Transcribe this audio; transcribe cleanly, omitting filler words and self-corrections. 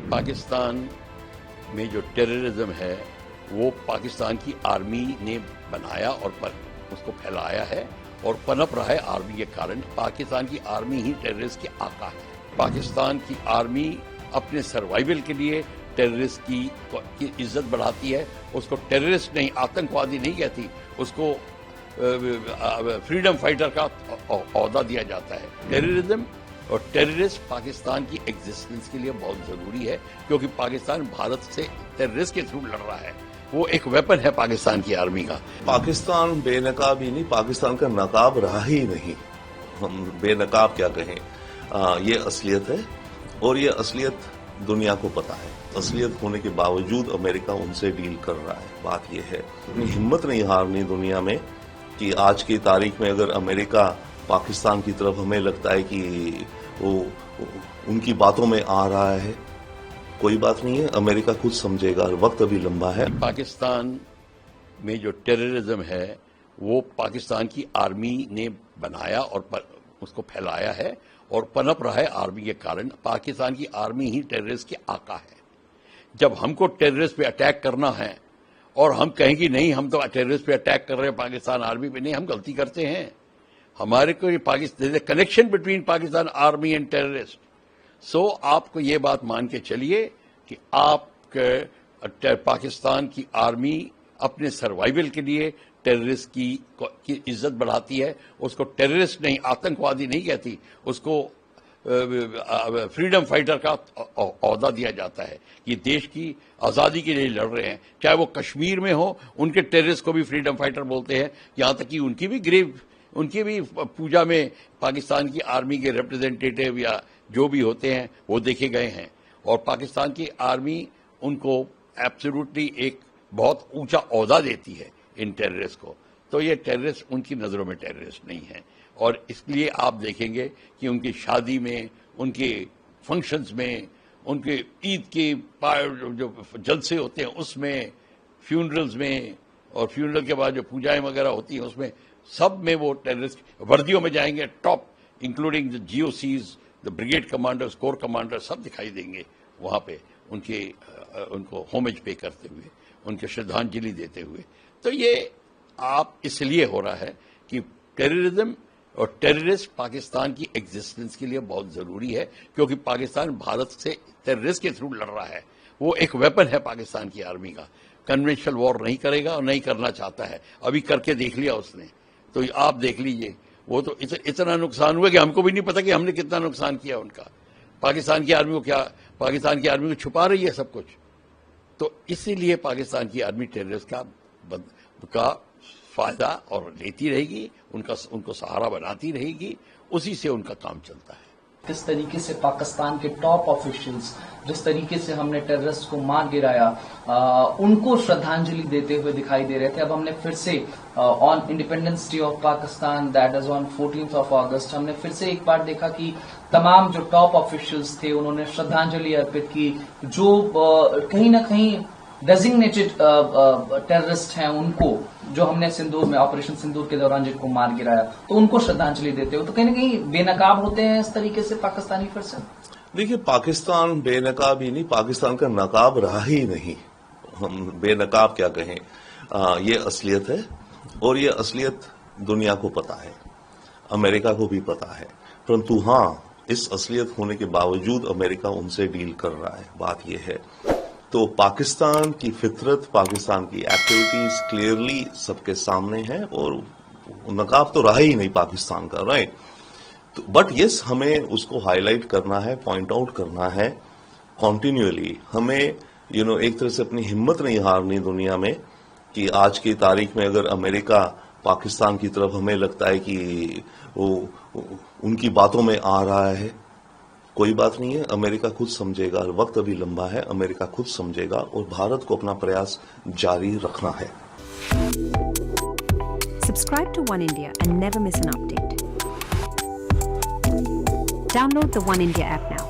پاکستان میں جو ٹیررزم ہے وہ پاکستان کی آرمی نے بنایا اور اس کو پھیلایا ہے اور پنپ رہا ہے آرمی کے کارن. پاکستان کی آرمی ہی ٹیررسٹ کی آقا ہے. پاکستان کی آرمی اپنے سروائیول کے لیے ٹیررسٹ کی عزت بڑھاتی ہے. اس کو ٹیررسٹ نہیں، آتنکوادی نہیں کہتی، اس کو فریڈم فائٹر کا عہدہ دیا جاتا ہے. ٹیررزم اور ٹیررسٹ پاکستان کی ایگزسٹنس کے لیے بہت ضروری ہے، کیونکہ پاکستان بھارت سے ٹیررسٹ کے تھرو لڑ رہا ہے. وہ ایک ویپن ہے پاکستان کی آرمی کا. پاکستان بے نقاب ہی نہیں، پاکستان کا نقاب رہا ہی نہیں. ہم بے نقاب کیا کہیں، یہ اصلیت ہے اور یہ اصلیت دنیا کو پتا ہے. اصلیت ہونے کے باوجود امریکہ ان سے ڈیل کر رہا ہے. بات یہ ہے اپنی ہمت نہیں ہارنی دنیا میں کہ آج کی تاریخ میں اگر امریکہ پاکستان کی طرف ہمیں لگتا ہے کہ وہ ان کی باتوں میں آ رہا ہے، کوئی بات نہیں ہے، امریکہ خود سمجھے گا، وقت ابھی لمبا ہے. پاکستان میں جو ٹیررزم ہے وہ پاکستان کی آرمی نے بنایا اور اس کو پھیلایا ہے اور پنپ رہا ہے آرمی کے کارن. پاکستان کی آرمی ہی ٹیررسٹ کی آقا ہے. جب ہم کو ٹیررسٹ پہ اٹیک کرنا ہے اور ہم کہیں گے نہیں ہم تو ٹیررسٹ پہ اٹیک کر رہے ہیں پاکستان آرمی پہ، نہیں، ہم غلطی کرتے ہیں. ہمارے کو یہ Pakistan connection between Pakistan army and terrorist. So آپ کو یہ بات مان کے چلیے کہ آپ پاکستان کی آرمی اپنے سروائیول کے لیے ٹیررسٹ کی عزت بڑھاتی ہے. اس کو ٹیررسٹ نہیں، آتنکوادی نہیں کہتی، اس کو فریڈم فائٹر کا عہدہ دیا جاتا ہے. یہ دیش کی آزادی کے لیے لڑ رہے ہیں. چاہے وہ کشمیر میں ہو، ان کے ٹیررسٹ کو بھی فریڈم فائٹر بولتے ہیں. یہاں تک کہ ان کی بھی گریو، ان کی بھی پوجا میں پاکستان کی آرمی کے ریپرزینٹیٹیو یا جو بھی ہوتے ہیں وہ دیکھے گئے ہیں. اور پاکستان کی آرمی ان کو ایبسولوٹلی ایک بہت اونچا عہدہ دیتی ہے ان ٹیررسٹ کو. تو یہ ٹیررسٹ ان کی نظروں میں ٹیررسٹ نہیں ہے. اور اس لیے آپ دیکھیں گے کہ ان کی شادی میں، ان کے فنکشنز میں، ان کے عید کے جو جلسے ہوتے ہیں اس میں، فیونرلز میں، اور فیونرل کے بعد جو پوجائیں وغیرہ ہوتی ہیں اس میں، سب میں وہ ٹیررسٹ وردیوں میں جائیں گے. Top including the G O Cs, the brigade commanders, corps commander, سب دکھائی دیں گے وہاں پہ ان کو ہومج پے کرتے ہوئے، ان کے شردھانجلی دیتے ہوئے. تو یہ آپ اس لیے ہو رہا ہے کہ ٹیررزم اور ٹیررسٹ پاکستان کی ایگزسٹنس کے لیے بہت ضروری ہے، کیونکہ پاکستان بھارت سے ٹیررسٹ کے تھرو لڑ رہا ہے. وہ ایک ویپن ہے پاکستان کی آرمی کا. کنونشنل وار نہیں کرے گا اور نہیں کرنا چاہتا ہے. ابھی کر کے دیکھ لیا اس نے. تو آپ دیکھ لیجئے، وہ تو اتنا نقصان ہوا کہ ہم کو بھی نہیں پتا کہ ہم نے کتنا نقصان کیا ان کا. پاکستان کی آرمی کو کیا، پاکستان کی آرمی کو چھپا رہی ہے سب کچھ. تو اسی لیے پاکستان کی آرمی ٹیررسٹ کا فائدہ اور لیتی رہے گی، ان کو سہارا بناتی رہے گی. اسی سے ان کا کام چلتا ہے. کس طریقے سے پاکستان کے ٹاپ آفیشلز، جس طریقے سے ہم نے ٹیررسٹ کو مار گرایا، ان کو شردھانجلی دیتے ہوئے دکھائی دے رہے تھے. اب ہم نے پھر سے on independence day of Pakistan, that is on 14 August, ہم نے پھر سے ایک بار دیکھا کہ تمام جو ٹاپ آفیشلز تھے انہوں نے شردھانجلی ارپت کی. جو کہیں نہ کہیں ڈیزگنیٹڈ ٹیررسٹ ہیں ان کو، جو ہم نے سندور میں آپریشن سندور کے دوران جن کو مار گرایا، تو ان کو شردھانجلی دیتے ہوئے تو کہیں نہ کہیں بے نقاب ہوتے ہیں اس طریقے سے پاکستانی پھر سے. دیکھیے، پاکستان بے نقاب ہی نہیں، پاکستان کا نقاب رہا ہی نہیں. ہم بے نقاب کیا کہیں، یہ اصلیت ہے اور یہ اصلیت دنیا کو پتا ہے، امریکہ کو بھی پتا ہے. پرنتو ہاں، اس اصلیت ہونے کے باوجود امریکہ ان سے ڈیل کر رہا ہے. بات یہ ہے تو پاکستان کی فطرت، پاکستان کی ایکٹیویٹیز کلیئرلی سب کے سامنے ہے اور نقاب تو رہا ہی نہیں پاکستان کا، رائٹ. بٹ یس، ہمیں اس کو ہائی لائٹ کرنا ہے، پوائنٹ آؤٹ کرنا ہے کنٹینیولی. ہمیں ایک طرح سے اپنی ہمت نہیں ہارنی دنیا میں کہ آج کی تاریخ میں اگر امریکہ پاکستان کی طرف ہمیں لگتا ہے کہ وہ ان کی باتوں میں آ رہا ہے، کوئی بات نہیں ہے، امریکہ خود سمجھے گا. وقت ابھی لمبا ہے، امریکہ خود سمجھے گا اور بھارت کو اپنا پریاس جاری رکھنا ہے. Subscribe to One India and never miss an update. Download the One India app now.